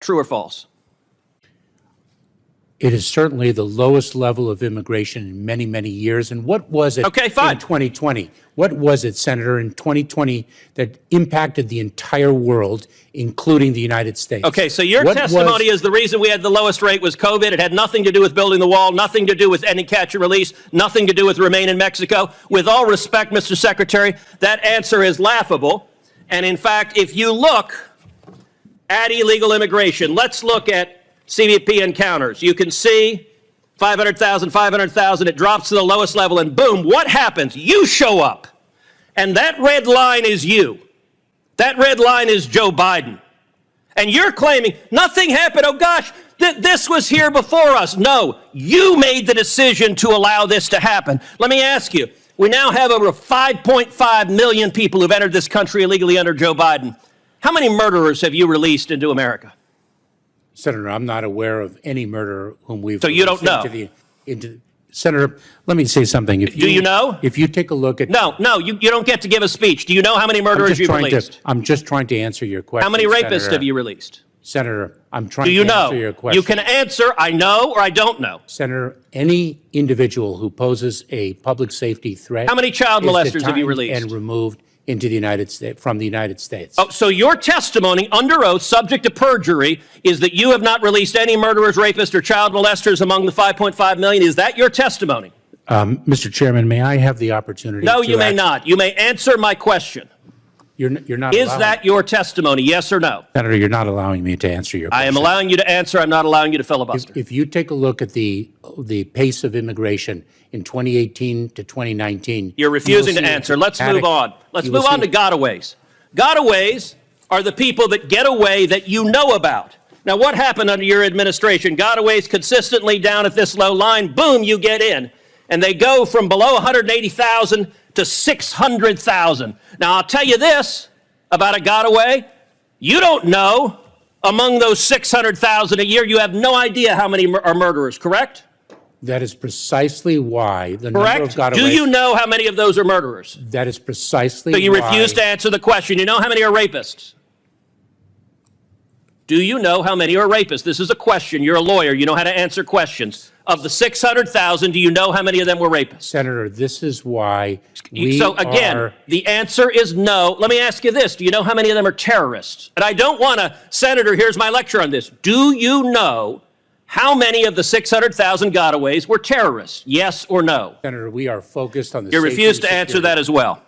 True or false? It is certainly the lowest level of immigration in many, many years. And what was it Okay, fine. in 2020? What was it, Senator, in 2020 that impacted the entire world, including the United States? Okay, so your testimony is the reason we had the lowest rate was COVID. It had nothing to do with building the wall, nothing to do with ending catch and release, nothing to do with Remain in Mexico. With all respect, Mr. Secretary, that answer is laughable. And in fact, if you look at illegal immigration, let's look at CBP encounters. You can see 500,000, 500,000, it drops to the lowest level, and boom, what happens? You show up. And that red line is you. That red line is Joe Biden. And you're claiming nothing happened. Oh gosh, this was here before us. No, you made the decision to allow this to happen. Let me ask you, we now have over 5.5 million people who've entered this country illegally under Joe Biden. How many murderers have you released into America? Senator, I'm not aware of any murderer whom we've. So you don't know? Senator, let me say something. Do you know? If you take a look at. No, you don't get to give a speech. Do you know how many murderers you've released? I'm just trying to answer your question. How many rapists Senator. have you released? Senator, I'm trying Do you to know? answer your question. You can answer, I know or I don't know. Senator, any individual who poses a public safety threat. How many child molesters have you released? And removed into the United States, from the United States. Oh, so your testimony under oath, subject to perjury, is that you have not released any murderers, rapists, or child molesters among the 5.5 million. Is that your testimony? Mr. Chairman, may I have the opportunity No, you may not. You may answer my question. You're not Is allowing, that your testimony, yes or no? Senator, you're not allowing me to answer your question. I am allowing you to answer. I'm not allowing you to filibuster. If you take a look at the pace of immigration in 2018 to 2019. You're refusing to answer. Let's move on. Let's move on to gotaways. Gotaways are the people that get away that you know about. Now, what happened under your administration? Gotaways consistently down at this low line, boom, you get in. And they go from below 180,000 to 600,000. Now, I'll tell you this about a gotaway. You don't know among those 600,000 a year, you have no idea how many are murderers, correct? That is precisely why the Correct? number of gotaways. Do you know how many of those are murderers? That is precisely So you why. refuse to answer the question. You know how many are rapists? Do you know how many are rapists? This is a question. You're a lawyer. You know how to answer questions. Of the 600,000, do you know how many of them were rapists? Senator, this is why we So again, are. the answer is no. Let me ask you this. Do you know how many of them are terrorists? And I don't want to, Senator, here's my lecture on this. Do you know how many of the 600,000 gotaways were terrorists? Yes or no? Senator, we are focused on the. You safety refuse and to answer security. that as well.